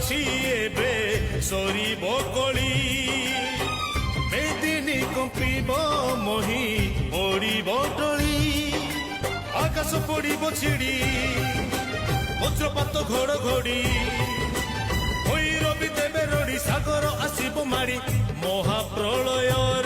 ଅଛି ଏବେ ସରିବ କଳି ବେଦିନୀ କମ୍ପିବ ମହି ପଡ଼ିବ ଟଳି ଆକାଶ ପଡ଼ିବ ଛିଡ଼ି ବଜ୍ରପାତ ଘଡ଼ଘଡ଼ି ଭୈରବୀ ଦେବେ ରଡ଼ି ସାଗର ଆସିବ ମାଡ଼ି ମହାପ୍ରଳୟ